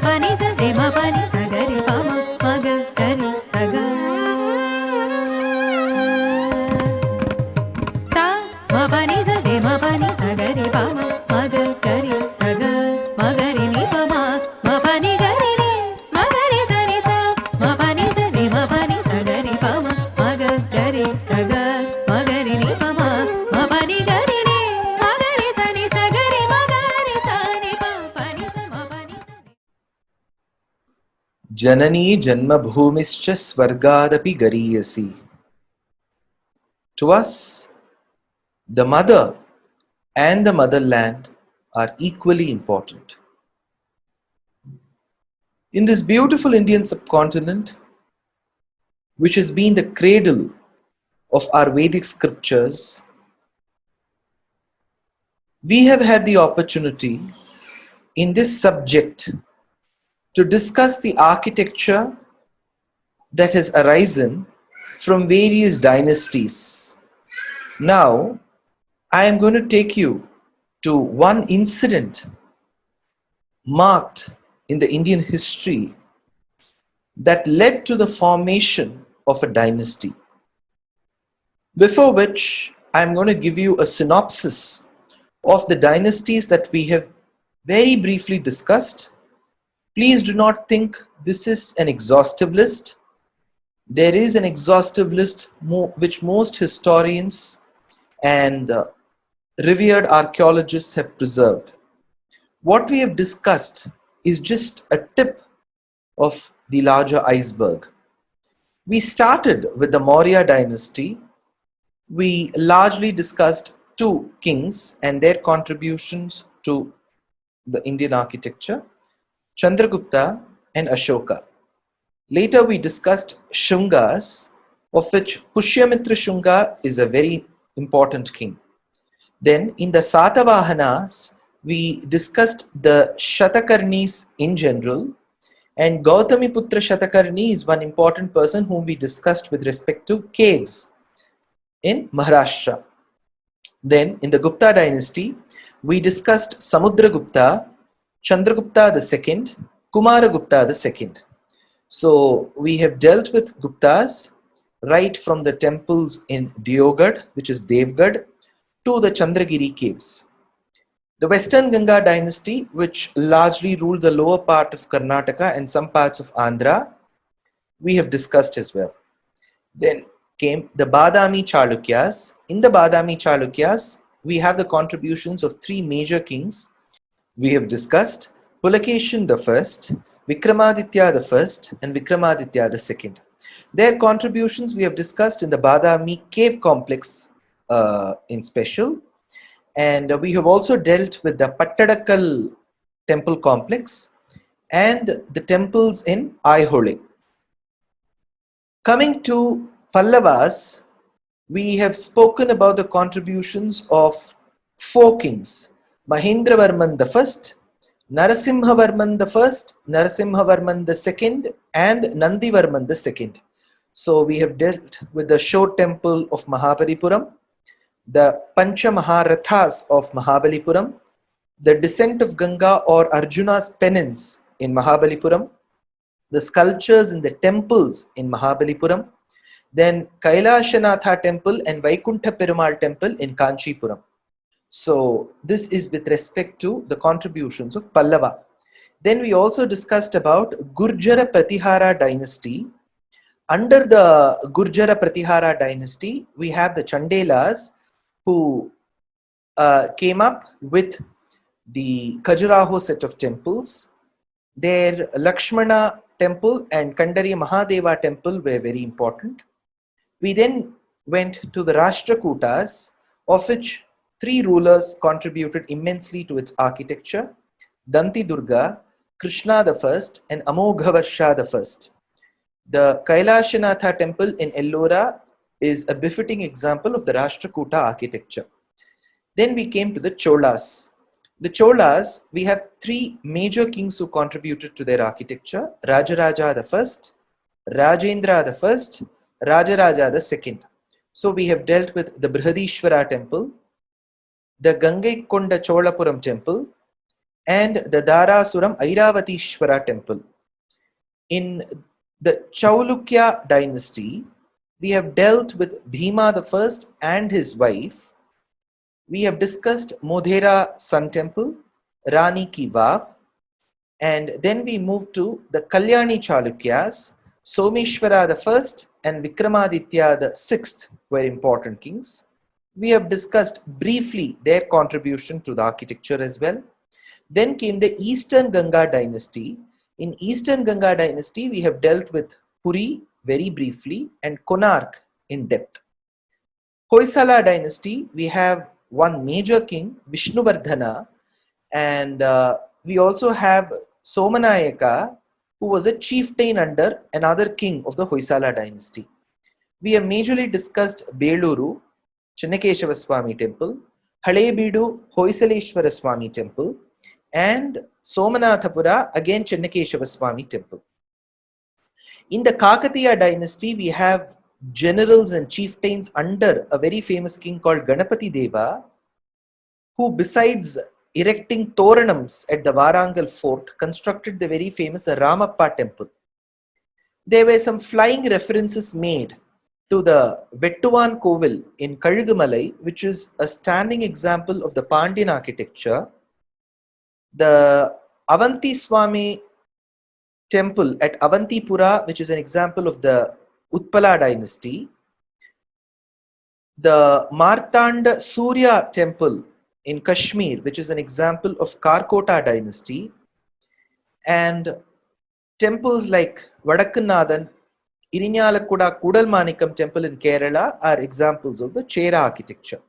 pani sa re ma pani sa ga re pa ma ma ga re sa ga sa ma pani sa re ma pani sa ga re pa ma ma ga re sa ga ma ga re ni pa ma pani ga re ma ga re sa ni sa ma pani sa re ma pani sa ga re pa ma ma ga re sa ga ma ga re ni pa ma pani ga re ma ga re sa ni sa ga re ma ga re sa ni pa pani sa ma pani sa Janani janma bhumischa svargadapi gariyasi. To us, the mother and the motherland are equally important. In this beautiful Indian subcontinent, which has been the cradle of our Vedic scriptures, we have had the opportunity in this subject to discuss the architecture that has arisen from various dynasties. Now, I am going to take you to one incident marked in the Indian history that led to the formation of a dynasty. Before which, I am going to give you a synopsis of the dynasties that we have very briefly discussed. Please do not think this is an exhaustive list. There is an exhaustive list which most historians and revered archaeologists have preserved. What we have discussed is just a tip of the larger iceberg. We started with the Maurya dynasty. We largely discussed two kings and their contributions to the Indian architecture, Chandragupta and Ashoka. Later we discussed Shungas, of which Pushyamitra Shunga is a very important king. Then in the Satavahanas, we discussed the Shatakarnis in general, and Gautamiputra Shatakarni is one important person whom we discussed with respect to caves in Maharashtra. Then in the Gupta dynasty, we discussed Samudragupta, Chandragupta II, Kumaragupta II. So we have dealt with Guptas right from the temples in Deoghad, which is Devgad, to the Chandragiri caves. The Western Ganga dynasty, which largely ruled the lower part of Karnataka and some parts of Andhra, we have discussed as well. Then came the Badami Chalukyas. In the Badami Chalukyas, we have the contributions of three major kings. We have discussed Pulakeshin I, Vikramaditya I, and Vikramaditya II. Their contributions we have discussed in the Badami cave complex in special. And we have also dealt with the Pattadakal temple complex and the temples in Aihole. Coming to Pallavas, we have spoken about the contributions of four kings: Mahendravarman I, Narasimhavarman I, Narasimhavarman II, and Nandivarman II. So we have dealt with the Shore temple of Mahabalipuram, the Pancha Maharathas of Mahabalipuram, the descent of Ganga or Arjuna's penance in Mahabalipuram, the sculptures in the temples in Mahabalipuram, then Kailashanatha temple and Vaikuntha Perumal temple in Kanchipuram. So this is with respect to the contributions of Pallava. Then we also discussed about Gurjara Pratihara dynasty. Under the Gurjara Pratihara dynasty, we have the Chandelas, who came up with the Khajuraho set of temples. Their Lakshmana temple and Kandari Mahadeva temple were very important. We then went to the Rashtrakutas, of which three rulers contributed immensely to its architecture: Danti Durga, Krishna I, and Amoghavasha I. The Kailashanatha temple in Ellora is a befitting example of the Rashtrakuta architecture. Then we came to the Cholas. The Cholas, we have three major kings who contributed to their architecture: Rajaraja I, Rajendra I, Rajaraja II. So we have dealt with the Brihadishwara temple, the Gangaikonda Cholapuram temple, and the Dharasuram Airavatishwara temple. In the Chaulukya dynasty, we have dealt with Bhima the first and his wife. We have discussed Modhera Sun Temple, Rani Ki Vav, and then we moved to the Kalyani Chalukyas. Someshwara the first and Vikramaditya the sixth were important kings. We have discussed briefly their contribution to the architecture as well. Then came the Eastern Ganga dynasty. In Eastern Ganga dynasty, we have dealt with Puri very briefly and Konark in depth. Hoysala dynasty, we have one major king, Vishnuvardhana, and we also have Somanayaka, who was a chieftain under another king of the Hoysala dynasty. We have majorly discussed Beluru, Chennakeshava Swami temple, Halebeedu, Hoysaleshwara Swami temple, and Somanathapura, again Chennakeshava Swami temple. In the Kakatiya dynasty, we have generals and chieftains under a very famous king called Ganapati Deva, who besides erecting Toranams at the Warangal fort, constructed the very famous Ramappa temple. There were some flying references made to the Vettuvan Kovil in Kalugumalai, which is a standing example of the Pandyan architecture. The Avanti Swami temple at Avantipura, which is an example of the Utpala dynasty. The Martanda Surya temple in Kashmir, which is an example of Karkota dynasty. And temples like Vadakkanathan, Irinyalakuda Kudalmanikam temple in Kerala are examples of the Chera architecture.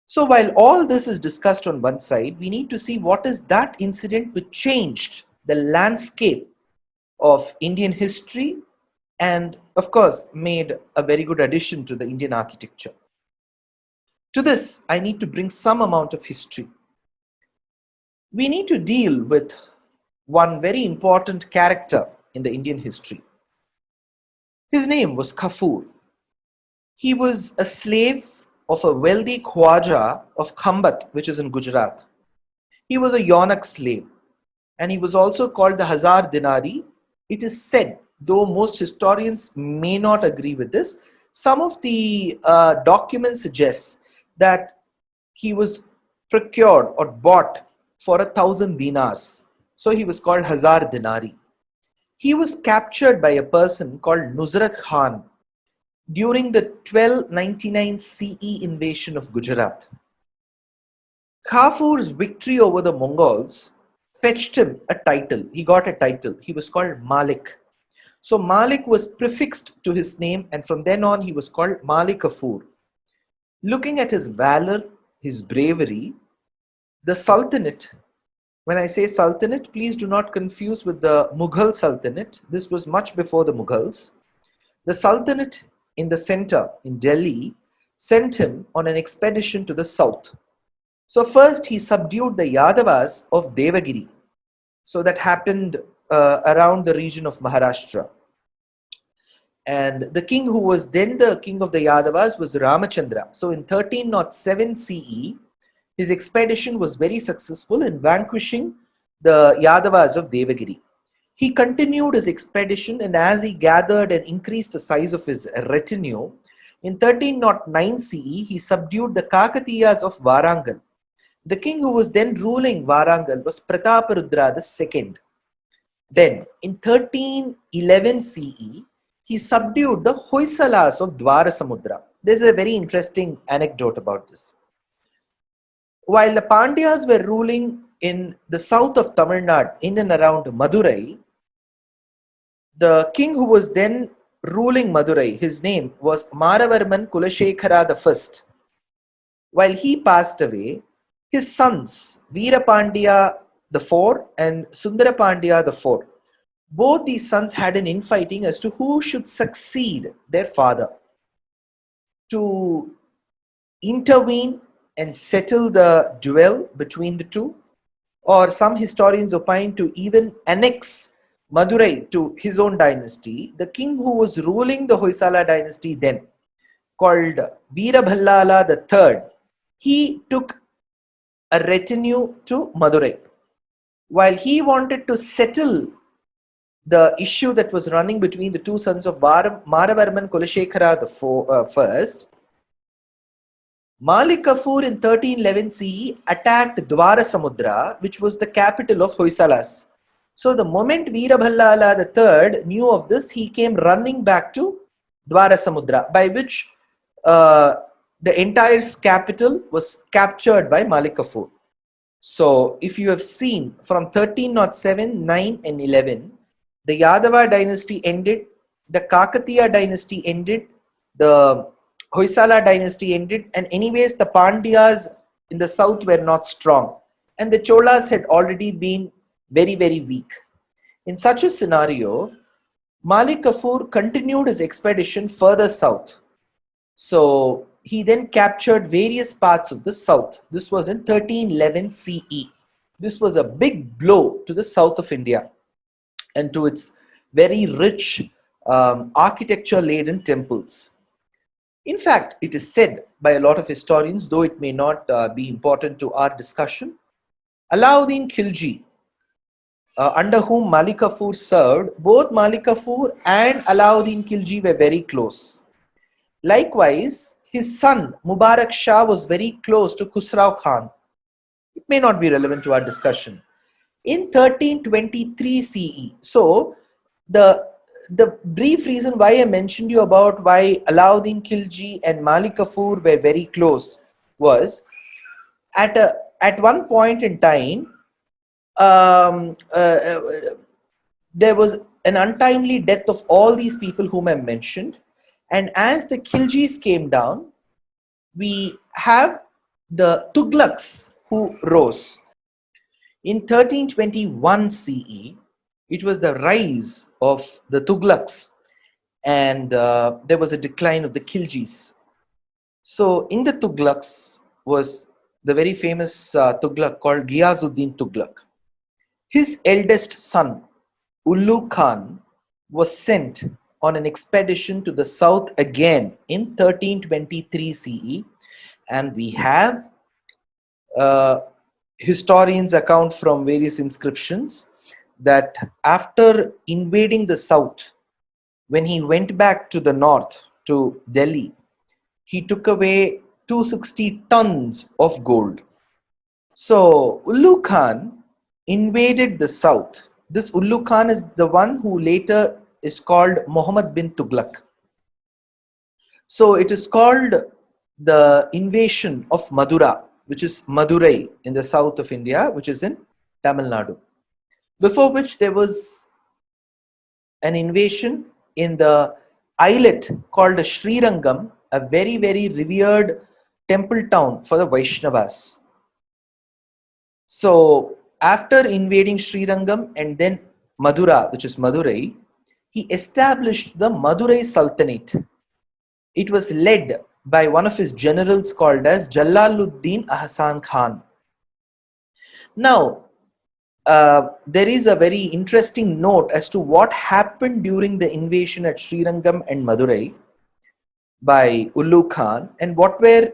So while all this is discussed on one side, we need to see what is that incident which changed the landscape of Indian history and of course made a very good addition to the Indian architecture. To this, I need to bring some amount of history. We need to deal with one very important character in the Indian history. His name was Kafur. He was a slave of a wealthy Khwaja of Khambat, which is in Gujarat. He was a eunuch slave, and he was also called the Hazar Dinari. It is said, though most historians may not agree with this, some of the documents suggest that he was procured or bought for 1,000 dinars. So he was called Hazar Dinari. He was captured by a person called Nusrat Khan during the 1299 CE invasion of Gujarat. Kafur's victory over the Mongols fetched him a title. He got a title. He was called Malik. So Malik was prefixed to his name, and from then on he was called Malik Kafur. Looking at his valor, his bravery, the Sultanate, when I say Sultanate, please do not confuse with the Mughal Sultanate. This was much before the Mughals. The Sultanate in the center, in Delhi, sent him on an expedition to the south. So first he subdued the Yadavas of Devagiri. So that happened around the region of Maharashtra. And the king who was then the king of the Yadavas was Ramachandra. So in 1307 CE, his expedition was very successful in vanquishing the Yadavas of Devagiri. He continued his expedition, and as he gathered and increased the size of his retinue, in 1309 CE, he subdued the Kakatiyas of Warangal. The king who was then ruling Warangal was Prataparudra II. Then, in 1311 CE, he subdued the Hoysalas of Dwarasamudra. There's a very interesting anecdote about this. While the Pandyas were ruling in the south of Tamil Nadu, in and around Madurai, the king who was then ruling Madurai, his name was Maravarman Kulashekara I. While he passed away, his sons, Veerapandya IV and Sundarapandya IV, both these sons had an infighting as to who should succeed their father. To intervene and settle the duel between the two, or some historians opine to even annex Madurai to his own dynasty, the king who was ruling the Hoysala dynasty then, called Veerabhallala III, he took a retinue to Madurai. while he wanted to settle the issue that was running between the two sons of Maravarman Kulashekara first, Malik Kafur in 1311 CE attacked Dwarasamudra, which was the capital of Hoysalas. So the moment Veerabhallala III knew of this, he came running back to Dwarasamudra, by which the entire capital was captured by Malik Kafur. So if you have seen from 1307, 9 and 11, the Yadava dynasty ended, the Kakatiya dynasty ended, the Hoysala dynasty ended, and anyways the Pandyas in the south were not strong, and the Cholas had already been very, very weak. In such a scenario, Malik Kafur continued his expedition further south. So he then captured various parts of the south. This was in 1311 CE. This was a big blow to the south of India and to its very rich architecture-laden temples. In fact, it is said by a lot of historians, though it may not be important to our discussion, Alauddin Khilji, under whom Malik Kafur served, both Malik Kafur and Alauddin Khilji were very close. Likewise, his son Mubarak Shah was very close to Khusrau Khan. It may not be relevant to our discussion. In 1323 CE, so the brief reason why I mentioned you about why Alauddin Khilji and Malik Kafur were very close was at one point in time there was an untimely death of all these people whom I mentioned, and as the Khiljis came down, we have the Tughlaqs who rose. In 1321 CE, it was the rise of the Tughlaqs, and there was a decline of the Khiljis. So in the Tughlaqs was the very famous Tughlaq called Ghiyazuddin Tughlaq. His eldest son, Ullu Khan, was sent on an expedition to the south again in 1323 CE, and we have historians account from various inscriptions that after invading the south, when he went back to the north to Delhi, he took away 260 tons of gold. So Ullu Khan invaded the south. This Ullu Khan is the one who later is called Muhammad bin Tughlaq. So it is called the invasion of Madura, which is Madurai in the south of India, which is in Tamil Nadu. Before which there was an invasion in the islet called Srirangam, a very, very revered temple town for the Vaishnavas. So after invading Srirangam and then Madura, which is Madurai, he established the Madurai Sultanate. It was led by one of his generals called as Jalaluddin Ahsan Khan. Now, there is a very interesting note as to what happened during the invasion at Srirangam and Madurai by Ullu Khan, and what were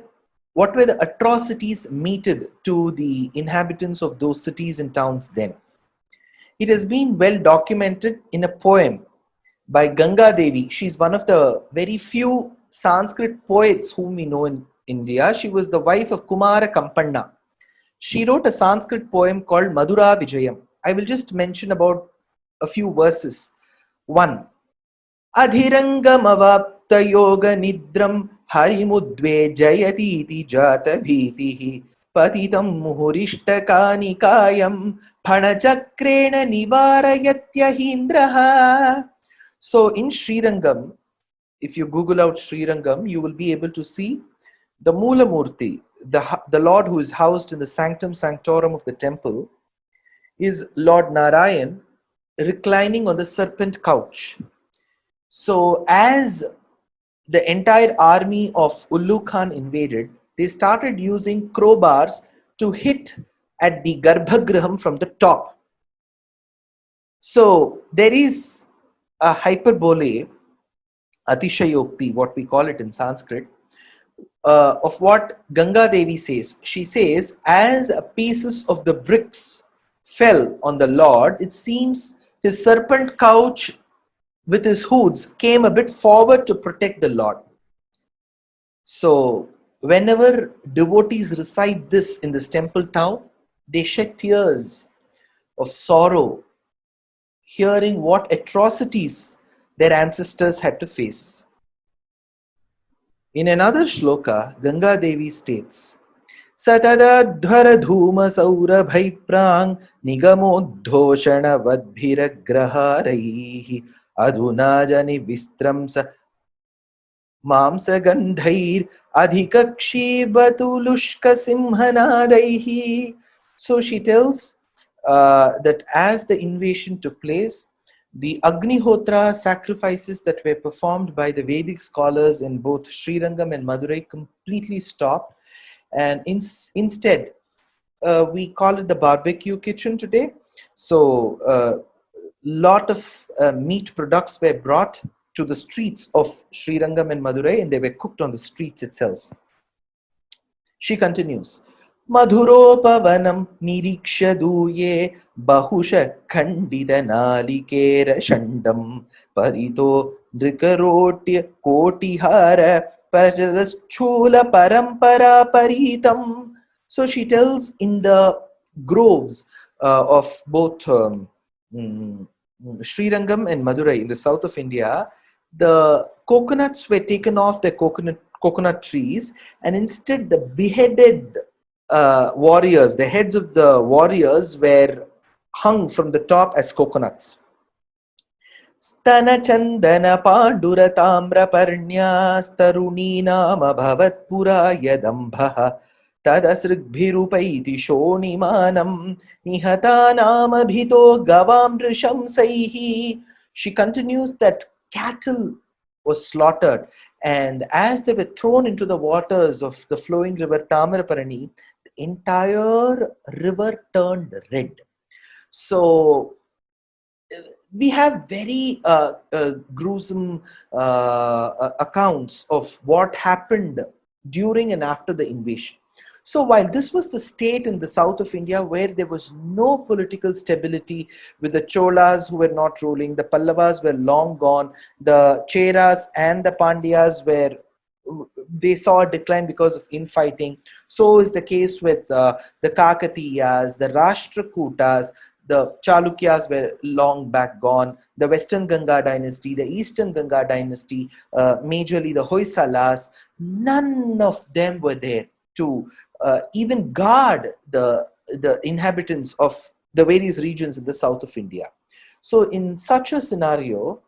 the atrocities meted to the inhabitants of those cities and towns then. It has been well documented in a poem by Ganga Devi. She's one of the very few Sanskrit poets whom we know in India. She was the wife of Kumara Kampanna. She wrote a Sanskrit poem called Madura Vijayam. I will just mention about a few verses. 1. Adhirangamavapta yoga nidram harimudve jayatiti jata bhitihi patitam muhurishtakani kayam phanachakrena nivarayatyahindraha. So in Srirangam, if you Google out Srirangam, you will be able to see the Mula Murti, the Lord who is housed in the sanctum sanctorum of the temple, is Lord Narayan reclining on the serpent couch. So as the entire army of Ullu Khan invaded, they started using crowbars to hit at the Garbhagraham from the top. So there is a hyperbole, Atishayokti, what we call it in Sanskrit, of what Ganga Devi says. She says, as pieces of the bricks fell on the Lord, it seems his serpent couch with his hoods came a bit forward to protect the Lord. So, whenever devotees recite this in this temple town, they shed tears of sorrow, hearing what atrocities their ancestors had to face. In another shloka, Ganga Devi states, Satadadhvara dhuma saurabhaiprang nigamodhoshana vadbhiragraharaihi adhunajani vistramsa mamsagandhair adhikakshibatulushka simhanadaihi. So she tells that as the invasion took place, the Agnihotra sacrifices that were performed by the Vedic scholars in both Srirangam and Madurai completely stopped, and instead we call it the barbecue kitchen today. So lot of meat products were brought to the streets of Srirangam and Madurai, and they were cooked on the streets itself. She continues, Madhuropavanam niriksha duye bahusha khandida nalikera shandam parito drikarotya kotihara parajaschula parampara paritam. So she tells in the groves of both Srirangam and Madurai in the south of India, the coconuts were taken off the coconut trees, and instead the beheaded warriors, the heads of the warriors were hung from the top as coconuts. Stana chandana pandura tamra parnyastaruni nama bhavat pura yadambha tadasrigbhirupaiti shonimanam nihatanam abhito gavam rishamsaihi. She continues that cattle was slaughtered, and as they were thrown into the waters of the flowing river Tamaraparani, the entire river turned red. So we have very gruesome accounts of what happened during and after the invasion. So while this was the state in the south of India where there was no political stability, with the Cholas who were not ruling, the Pallavas were long gone, the Cheras and the Pandyas they saw a decline because of infighting. So is the case with the Kakatiyas, the Rashtrakutas, the Chalukyas were long back gone, the Western Ganga dynasty, the Eastern Ganga dynasty, majorly the Hoysalas, none of them were there to even guard the inhabitants of the various regions in the south of India. So in such a scenario,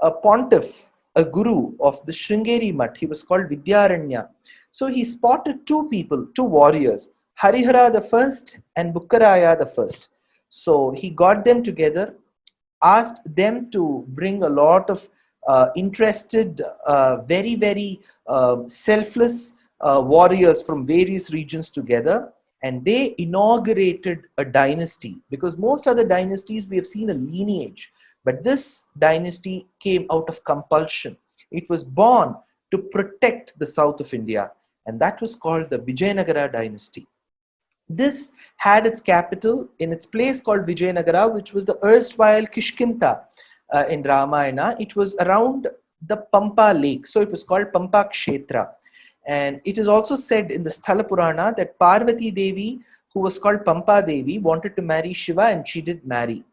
a pontiff, a guru of the Sringeri Mutt, he was called Vidyaranya. So he spotted two people, two warriors, Harihara the first and Bukkaraya the first. So he got them together, asked them to bring a lot of interested, very, very selfless warriors from various regions together, and they inaugurated a dynasty, because most other dynasties we have seen a lineage, but this dynasty came out of compulsion. It was born to protect the south of India, and that was called the Vijayanagara dynasty. This had its capital in its place called Vijayanagara, which was the erstwhile Kishkinta in Rāmāyana. It was around the Pampa lake, so it was called Pampa Kshetra. And it is also said in the Sthala Purana that Parvati Devi, who was called Pampa Devi, wanted to marry Shiva, and she did marry.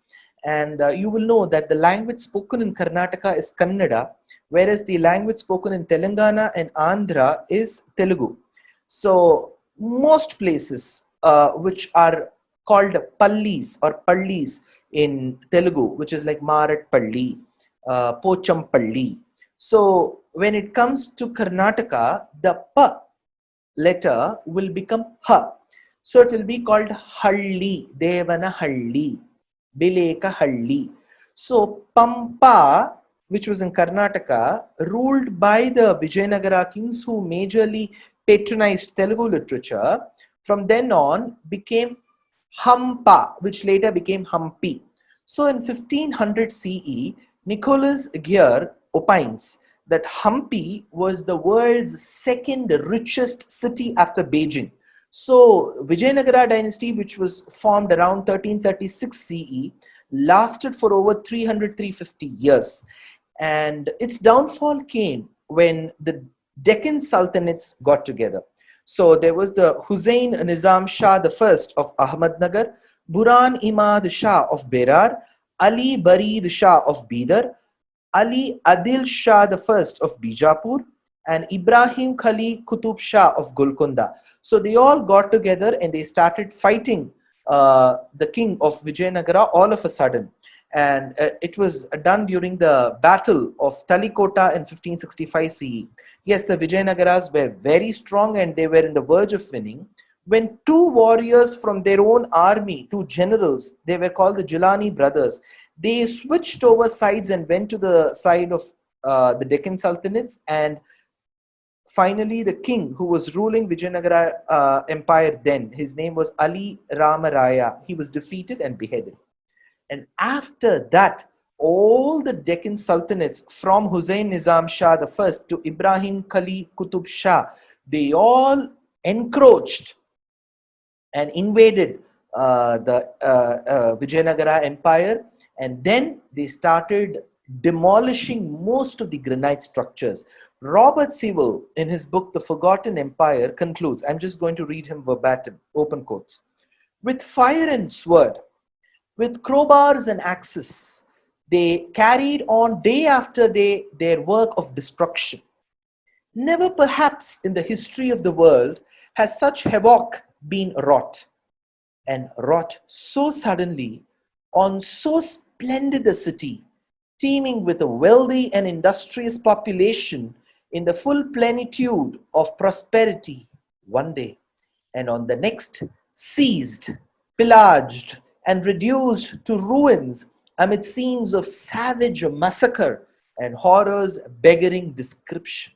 And you will know that the language spoken in Karnataka is Kannada, whereas the language spoken in Telangana and Andhra is Telugu. So most places which are called pallis or pallis in Telugu, which is like Maratpalli, Pochampalli. So when it comes to Karnataka, the pa letter will become ha. So it will be called Halli, Devana Halli, Bileka Halli. So Pampa, which was in Karnataka, ruled by the Vijayanagara kings who majorly patronized Telugu literature, from then on became Hampa, which later became Hampi. So in 1500 CE, Nicholas Gear opines that Hampi was the world's second richest city after Beijing. So Vijayanagara dynasty, which was formed around 1336 CE, lasted for over 300-350 years. And its downfall came when the Deccan Sultanates got together. So there was the Hussain Nizam Shah I of Ahmednagar, Buran Imad Shah of Berar, Ali Barid Shah of Bidar, Ali Adil Shah I of Bijapur, and Ibrahim Khali Qutub Shah of Golconda. So they all got together and they started fighting the king of Vijayanagara all of a sudden. And it was done during the battle of Talikota in 1565 CE. Yes, the Vijayanagaras were very strong and they were in the verge of winning, when two warriors from their own army, two generals, they were called the Gilani brothers, they switched over sides and went to the side of the Deccan Sultanates, and finally the king who was ruling Vijayanagara Empire then, his name was Ali Rāmāyana, he was defeated and beheaded. And after that, all the Deccan Sultanates from Hussain Nizam Shah I to Ibrahim Khali Qutub Shah, they all encroached and invaded the Vijayanagara Empire, and then they started demolishing most of the granite structures. Robert Sewell, in his book The Forgotten Empire, concludes, I'm just going to read him verbatim, open quotes, with fire and sword, with crowbars and axes, they carried on day after day their work of destruction. Never perhaps in the history of the world has such havoc been wrought, and wrought so suddenly on so splendid a city, teeming with a wealthy and industrious population in the full plenitude of prosperity one day, and on the next seized, pillaged, and reduced to ruins amid scenes of savage massacre and horrors beggaring description.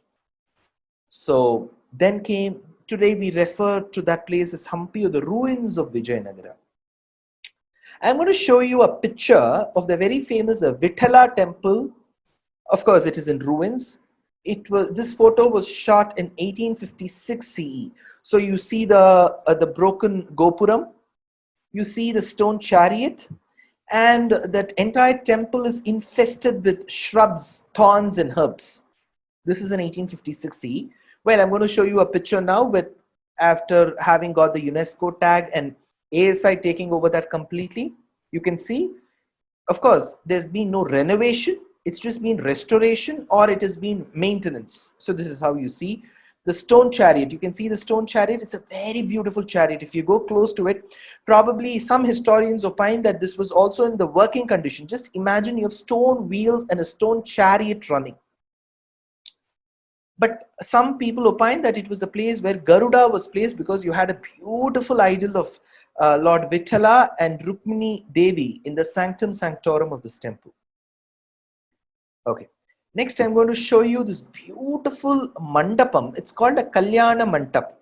So then came, today we refer to that place as Hampi, or the ruins of Vijayanagara. I'm going to show you a picture of the very famous Vithala temple. Of course, it is in ruins. This photo was shot in 1856 CE. So you see the broken gopuram, you see the stone chariot, and that entire temple is infested with shrubs, thorns, and herbs. This is in 1856 CE. Well, I'm going to show you a picture now with, after having got the UNESCO tag and ASI taking over that completely. You can see, of course, there's been no renovation. It's just been restoration, or it has been maintenance. So this is how you see the stone chariot. You can see the stone chariot. It's a very beautiful chariot. If you go close to it, probably some historians opine that this was also in the working condition. Just imagine you have stone wheels and a stone chariot running. But some people opine that it was the place where Garuda was placed, because you had a beautiful idol of Lord Vithala and Rukmini Devi in the sanctum sanctorum of this temple. Okay. Next, I'm going to show you this beautiful mandapam. It's called a Kalyana Mandap.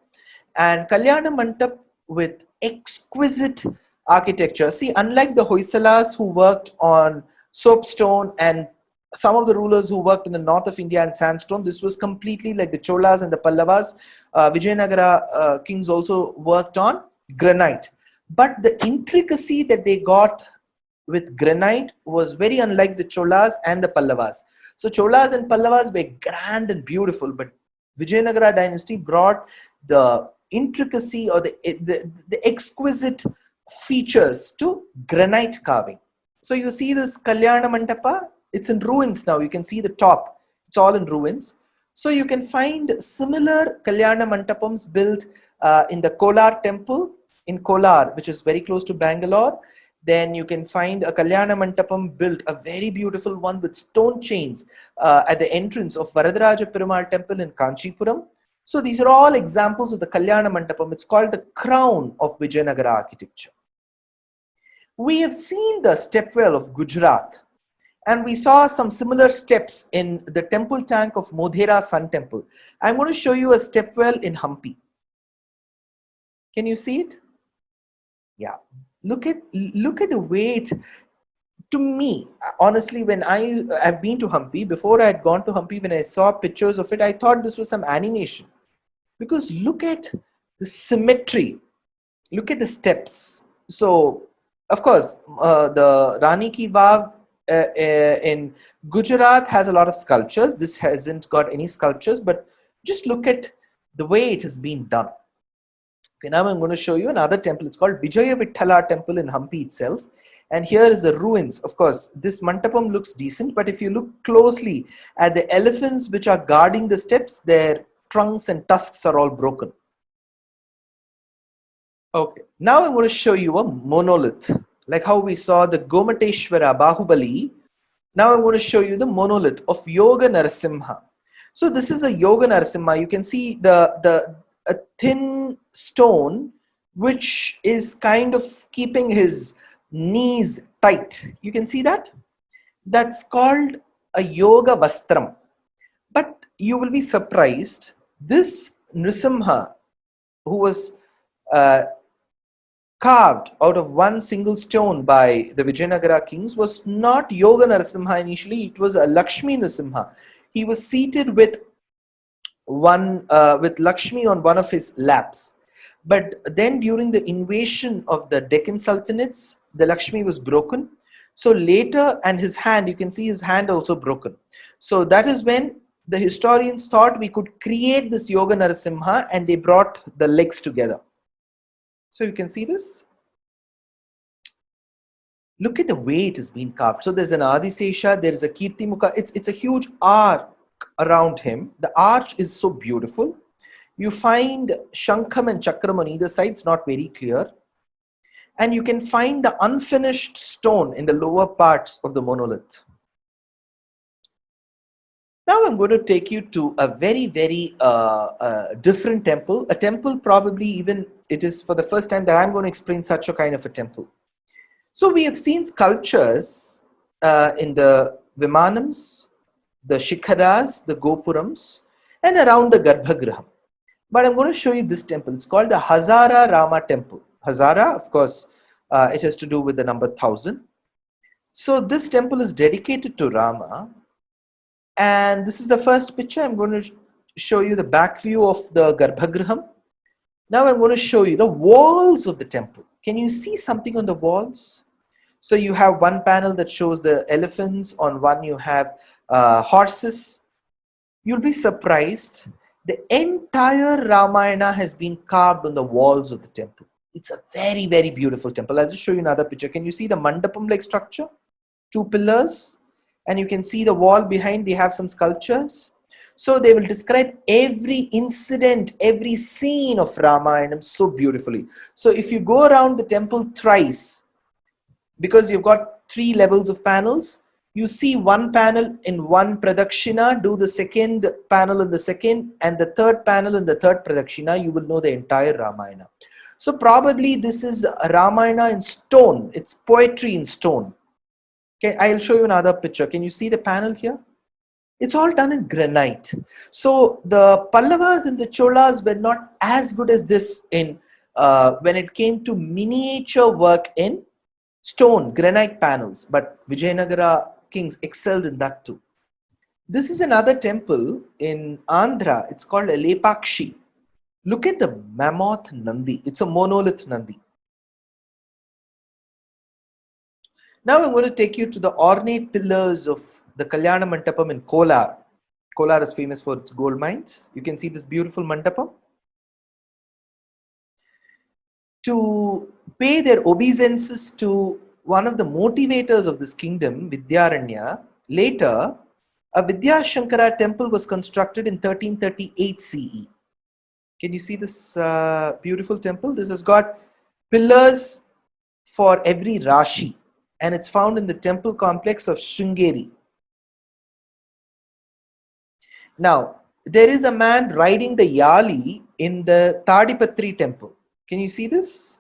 And Kalyana Mandap with exquisite architecture. See, unlike the Hoysalas who worked on soapstone and some of the rulers who worked in the north of India and sandstone, this was completely like the Cholas and the Pallavas. Vijayanagara kings also worked on granite. But the intricacy that they got with granite was very unlike the Cholas and the Pallavas. So Cholas and Pallavas were grand and beautiful, but Vijayanagara dynasty brought the intricacy or the exquisite features to granite carving. So you see this Kalyana Mandapa, it's in ruins now. You can see the top, it's all in ruins. So you can find similar Kalyana Mandapams built in the Kolar temple in Kolar, which is very close to Bangalore. Then you can find a Kalyana Mandapam built, a very beautiful one with stone chains at the entrance of Varadaraja Perumal temple in Kanchipuram. So these are all examples of the Kalyana Mandapam. It's called the crown of Vijayanagara architecture. We have seen the stepwell of Gujarat, and we saw some similar steps in the temple tank of Modhera Sun Temple. I'm going to show you a stepwell in Hampi. Can you see it? Yeah. Look at the way it, to me, honestly, when I've been to Hampi, before I had gone to Hampi, when I saw pictures of it, I thought this was some animation. Because look at the symmetry. Look at the steps. So, of course, the Rani Ki Vav in Gujarat has a lot of sculptures. This hasn't got any sculptures, but just look at the way it has been done. Okay, now I'm going to show you another temple. It's called Vijayanagara temple in Hampi itself. And here is the ruins. Of course, this mantapam looks decent, but if you look closely at the elephants which are guarding the steps, their trunks and tusks are all broken. Okay, now I'm going to show you a monolith. Like how we saw the Gomateshwara Bahubali. Now I'm going to show you the monolith of Yoga Narasimha. So this is a Yoga Narasimha. You can see a thin stone which is kind of keeping his knees tight. You can see that? That's called a Yoga Vastram. But you will be surprised, this Nrisimha, who was carved out of one single stone by the Vijayanagara kings, was not Yoga Narasimha initially. It was a Lakshmi Nrisimha. He was seated with Lakshmi on one of his laps. But then during the invasion of the Deccan Sultanates, the Lakshmi was broken. So later, and his hand, you can see his hand also broken. So that is when the historians thought we could create this Yoga Narasimha, and they brought the legs together. So you can see this. Look at the way it has been carved. So there's an Adisesha, there's a Kirtimukha. It's a huge arc around him. The arch is so beautiful. You find Shankham and Chakram on either side. It's not very clear. And you can find the unfinished stone in the lower parts of the monolith. Now I'm going to take you to a very, very different temple. A temple, probably even it is for the first time that I'm going to explain such a kind of a temple. So we have seen sculptures in the Vimanams, the Shikharas, the Gopurams, and around the Garbhagraham. But I'm going to show you this temple. It's called the Hazara Rama temple. Hazara, of course, it has to do with the number 1000. So this temple is dedicated to Rama. And this is the first picture. I'm going to show you the back view of the Garbhagraham. Now I'm going to show you the walls of the temple. Can you see something on the walls? So you have one panel that shows the elephants. On one you have horses. You'll be surprised. The entire Rāmāyana has been carved on the walls of the temple. It's a very, very beautiful temple. I'll just show you another picture. Can you see the mandapam-like structure? 2 pillars. And you can see the wall behind. They have some sculptures. So they will describe every incident, every scene of Rāmāyana so beautifully. So if you go around the temple thrice, because you've got 3 levels of panels, you see one panel in one pradakshina, do the second panel in the second, and the third panel in the third pradakshina, you will know the entire Rāmāyana. So probably this is Rāmāyana in stone. It's poetry in stone. Okay, I'll show you another picture. Can you see the panel here? It's all done in granite. So the Pallavas and the Cholas were not as good as this in when it came to miniature work in stone, granite panels. But Vijayanagara kings excelled in that too. This is another temple in Andhra. It's called Lepakshi. Look at the mammoth Nandi. It's a monolith Nandi. Now I'm going to take you to the ornate pillars of the Kalyana Mantapam in Kolar. Kolar is famous for its gold mines. You can see this beautiful Mantapam. To pay their obeisances to one of the motivators of this kingdom, Vidyaranya, later a Vidyashankara temple was constructed in 1338 CE. Can you see this beautiful temple? This has got pillars for every Rashi, and it's found in the temple complex of Sringeri. Now, there is a man riding the Yali in the Tadipatri temple. Can you see this?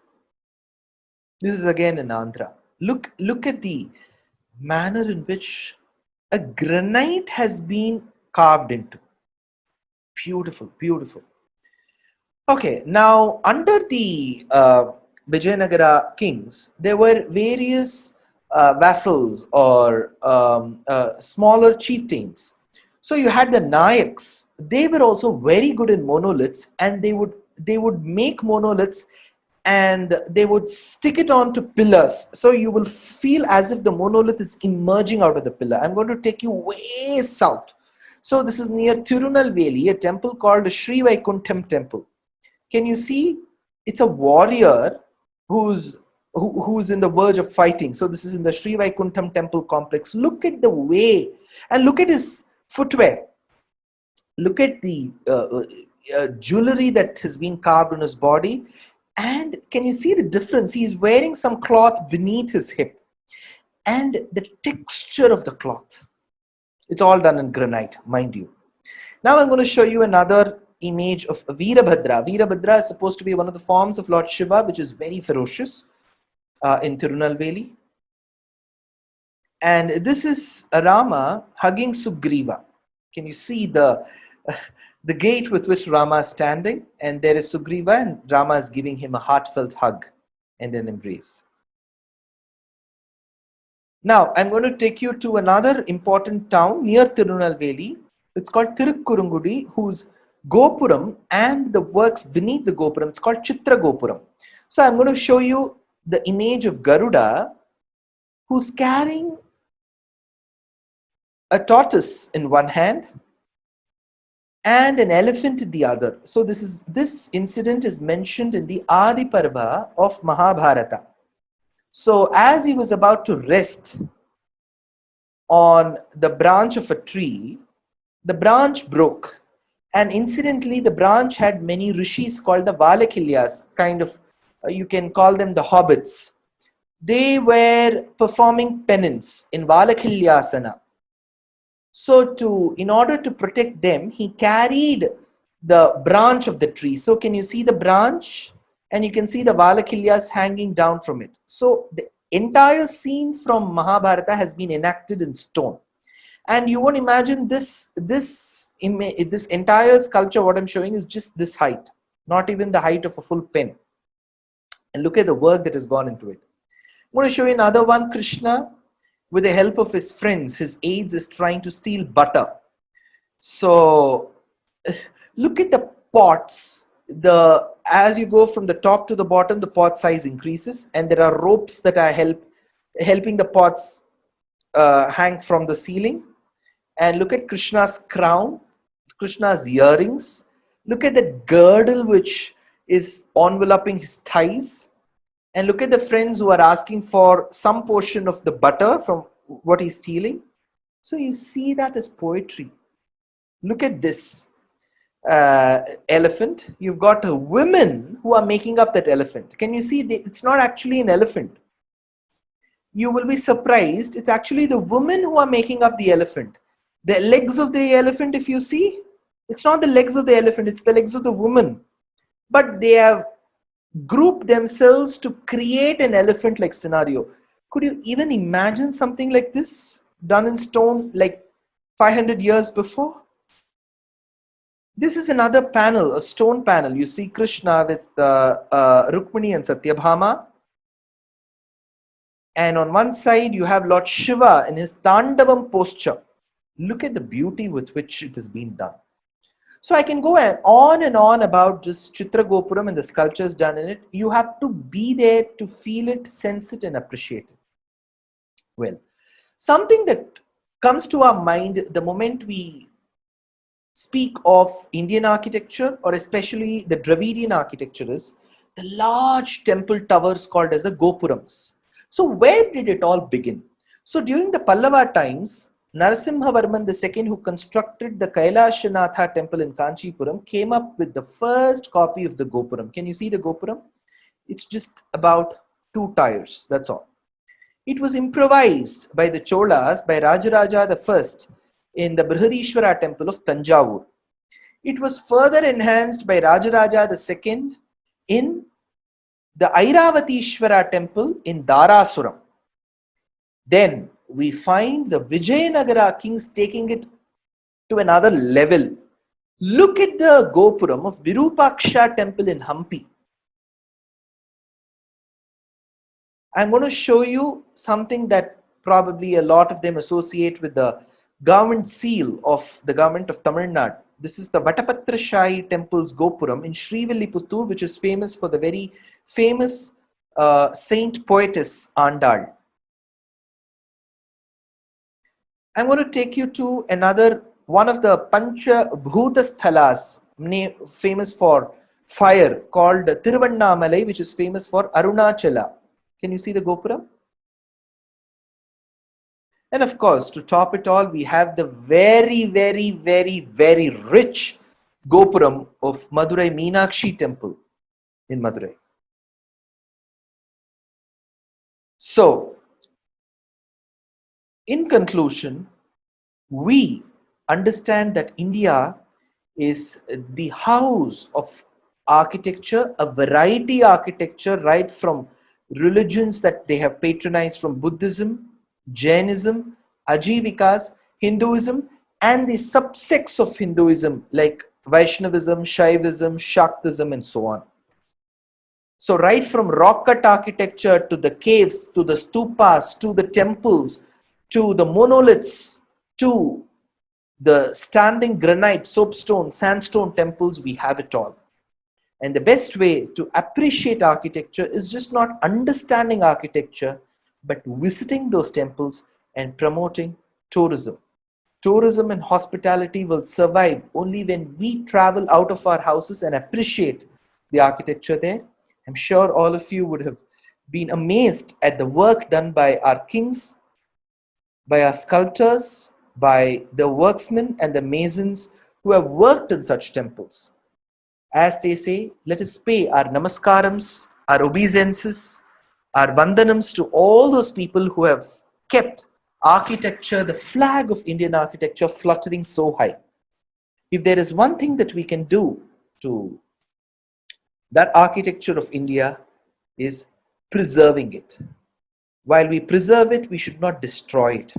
This is again in Andhra. Look at the manner in which a granite has been carved into. Beautiful, beautiful. Okay, now under the Vijayanagara kings, there were various vassals or smaller chieftains. So you had the Nayaks. They were also very good in monoliths, and they would they would make monoliths and they would stick it onto pillars. So you will feel as if the monolith is emerging out of the pillar. I'm going to take you way south. So this is near Tirunelveli, a temple called Sri Vaikuntham temple. Can you see? It's a warrior who's in the verge of fighting. So this is in the Sri Vaikuntham temple complex. Look at the way and look at his footwear. Look at the jewelry that has been carved on his body. And can you see the difference? He's wearing some cloth beneath his hip. And the texture of the cloth. It's all done in granite, mind you. Now I'm going to show you another image of Veerabhadra. Veerabhadra is supposed to be one of the forms of Lord Shiva, which is very ferocious in Tirunelveli. And this is Rama hugging Sugriva. Can you see the gait with which Rama is standing? And there is Sugriva and Rama is giving him a heartfelt hug and an embrace. Now, I'm going to take you to another important town near Tirunelveli. It's called Tirukkurungudi, whose gopuram and the works beneath the gopuram, it's called Chitra Gopuram. So I'm going to show you the image of Garuda, who's carrying a tortoise in one hand and an elephant in the other. So this incident is mentioned in the Adi Parva of Mahābhārata. So as he was about to rest on the branch of a tree, the branch broke. And incidentally, the branch had many rishis called the Valakilyas, kind of, you can call them the hobbits. They were performing penance in Valakilyasana. So in order to protect them, he carried the branch of the tree. So can you see the branch? And you can see the Valakilyas hanging down from it. So the entire scene from Mahābhārata has been enacted in stone. And you won't imagine this entire sculpture, what I'm showing is just this height, not even the height of a full pen. And look at the work that has gone into it. I'm going to show you another one. Krishna, with the help of his friends, his aides, is trying to steal butter. So look at the pots. As you go from the top to the bottom, the pot size increases, and there are ropes that are helping the pots hang from the ceiling. And look at Krishna's crown, Krishna's earrings. Look at that girdle which is enveloping his thighs. And look at the friends who are asking for some portion of the butter from what he's stealing. So you see that as poetry. Look at this elephant. You've got women who are making up that elephant. Can you see? It's not actually an elephant. You will be surprised. It's actually the women who are making up the elephant. The legs of the elephant, if you see, it's not the legs of the elephant, it's the legs of the woman. But they have grouped themselves to create an elephant-like scenario. Could you even imagine something like this done in stone like 500 years before? This is another panel, a stone panel. You see Krishna with Rukmini and Satyabhama. And on one side, you have Lord Shiva in his Tandavam posture. Look at the beauty with which it has been done. So I can go on and on about just Chitra Gopuram and the sculptures done in it. You have to be there to feel it, sense it, and appreciate it. Well, something that comes to our mind the moment we speak of Indian architecture, or especially the Dravidian architecture, is the large temple towers called as the gopurams. So where did it all begin? So during the Pallava times, Narasimhavarman II, who constructed the Kailashanatha temple in Kanchipuram, came up with the first copy of the gopuram. Can you see the gopuram? It's just about 2 tiers, that's all. It was improvised by the Cholas by Rajaraja I in the Brihadishwara temple of Tanjavur. It was further enhanced by Rajaraja II in the Airavatishwara temple in Dharasuram. Then we find the Vijayanagara kings taking it to another level. Look at the gopuram of Virupaksha temple in Hampi. I'm going to show you something that probably a lot of them associate with the government seal of the government of Tamil Nadu. This is the Vatapatrashahi temple's gopuram in Srivilliputtur, which is famous for the very famous saint poetess Andal. I'm going to take you to another one of the Pancha Bhuta Sthalas, famous for fire, called Tiruvannamalai, which is famous for Arunachala. Can you see the gopuram? And of course, to top it all, we have the very, very, very, very rich gopuram of Madurai Meenakshi temple in Madurai. So, in conclusion, we understand that India is the house of architecture, a variety architecture, right from religions that they have patronized from Buddhism, Jainism, Ajivikas, Hinduism, and the subsects of Hinduism like Vaishnavism, Shaivism, Shaktism, and so on. So right from rock cut architecture to the caves, to the stupas, to the temples, to the monoliths, to the standing granite, soapstone, sandstone temples, we have it all. And the best way to appreciate architecture is just not understanding architecture, but visiting those temples and promoting tourism. Tourism and hospitality will survive only when we travel out of our houses and appreciate the architecture there. I'm sure all of you would have been amazed at the work done by our kings, by our sculptors, by the worksmen and the masons who have worked in such temples. As they say, let us pay our namaskarams, our obeisances, our vandanams to all those people who have kept architecture, the flag of Indian architecture, fluttering so high. If there is one thing that we can do to that architecture of India is preserving it. While we preserve it, we should not destroy it.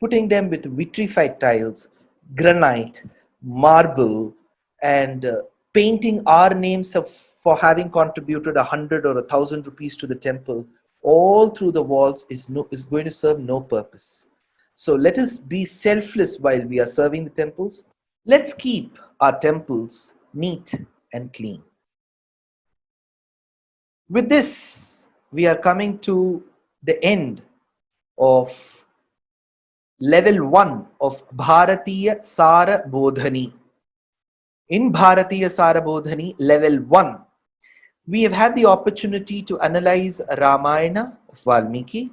Putting them with vitrified tiles, granite, marble, and painting our names for having contributed 100 or 1,000 rupees to the temple all through the walls is going to serve no purpose. So let us be selfless while we are serving the temples. Let's keep our temples neat and clean. With this, we are coming to the end of level 1 of Bhāratiya Sāra Bodhani. In Bhāratiya Sāra Bodhani, level 1, we have had the opportunity to analyze Rāmāyana of Valmiki,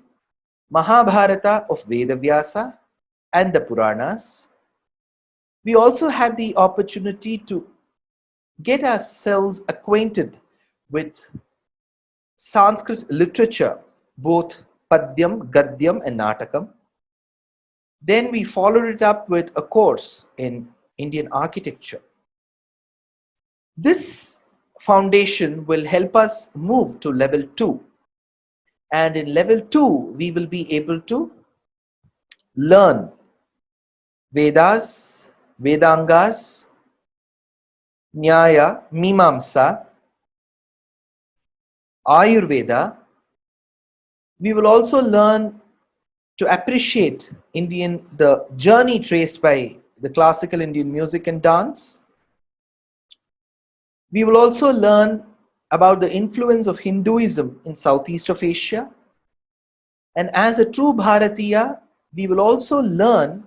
Mahābhārata of Vedavyasa, and the Purānās. We also had the opportunity to get ourselves acquainted with Sānskrit literature, both Padyam, Gadyam, and Natakam. Then we followed it up with a course in Indian architecture. This foundation will help us move to level 2. And in level 2, we will be able to learn Vedās, Vedangas, Nyaya, Mimamsa, Ayurveda. We will also learn to appreciate the journey traced by the classical Indian music and dance. We will also learn about the influence of Hinduism in Southeast of Asia. And as a true Bharatiya, we will also learn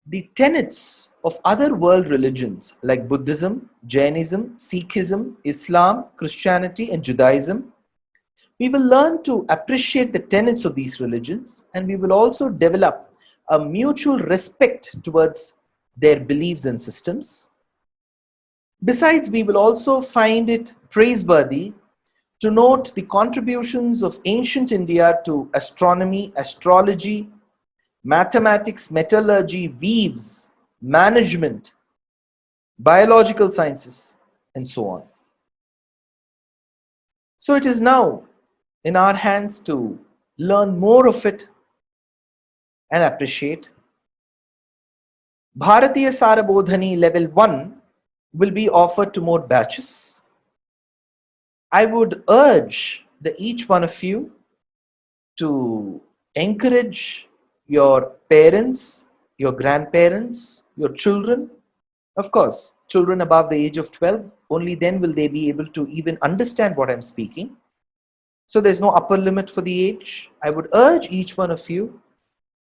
the tenets of other world religions like Buddhism, Jainism, Sikhism, Islam, Christianity, and Judaism. We will learn to appreciate the tenets of these religions, and we will also develop a mutual respect towards their beliefs and systems. Besides, we will also find it praiseworthy to note the contributions of ancient India to astronomy, astrology, mathematics, metallurgy, weaves, management, biological sciences, and so on. So it is now in our hands to learn more of it and appreciate. Bhāratiya Sāra Bodhani level 1 will be offered to more batches. I would urge each one of you to encourage your parents, your grandparents, your children Of course, children above the age of 12, only then will they be able to even understand what I'm speaking. So there's no upper limit for the age. I would urge each one of you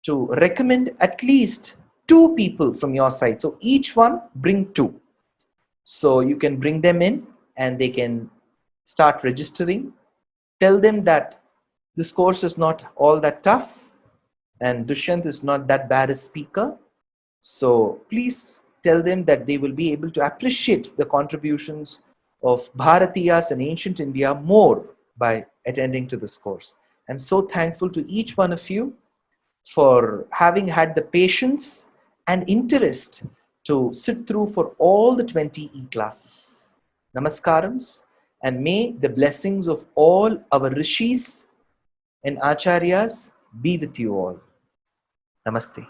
to recommend at least 2 people from your side. So each one bring 2. So you can bring them in and they can start registering. Tell them that this course is not all that tough and Dushyanth is not that bad a speaker. So please tell them that they will be able to appreciate the contributions of Bharatiyas in ancient India more by attending to this course. I'm so thankful to each one of you for having had the patience and interest to sit through for all the 20 e-classes. Namaskarams, and may the blessings of all our rishis and acharyas be with you all. Namaste.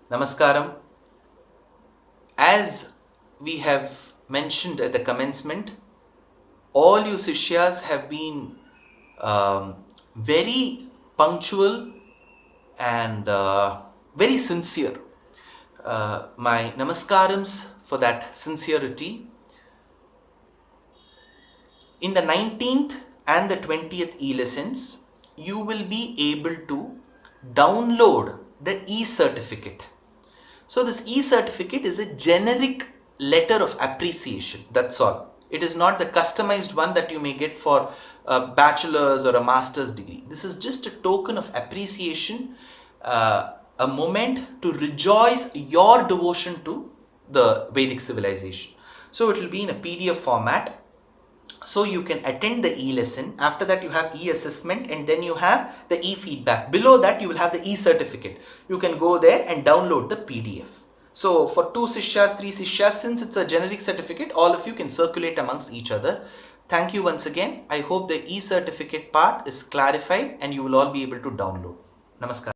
Namaskaram. As we have mentioned at the commencement, all you Sishyas have been very punctual and very sincere. My namaskarams for that sincerity. In the 19th and the 20th e-lessons, you will be able to download the e-certificate. So this e-certificate is a generic letter of appreciation, that's all. It is not the customized one that you may get for a bachelor's or a master's degree. This is just a token of appreciation, a moment to rejoice your devotion to the Vedic civilization. So it will be in a PDF format. So you can attend the e-lesson. After that you have e-assessment and then you have the e-feedback. Below that you will have the e-certificate. You can go there and download the PDF. So for 2 Sishyas, 3 Sishyas, since it's a generic certificate, all of you can circulate amongst each other. Thank you once again. I hope the e-certificate part is clarified and you will all be able to download. Namaskar.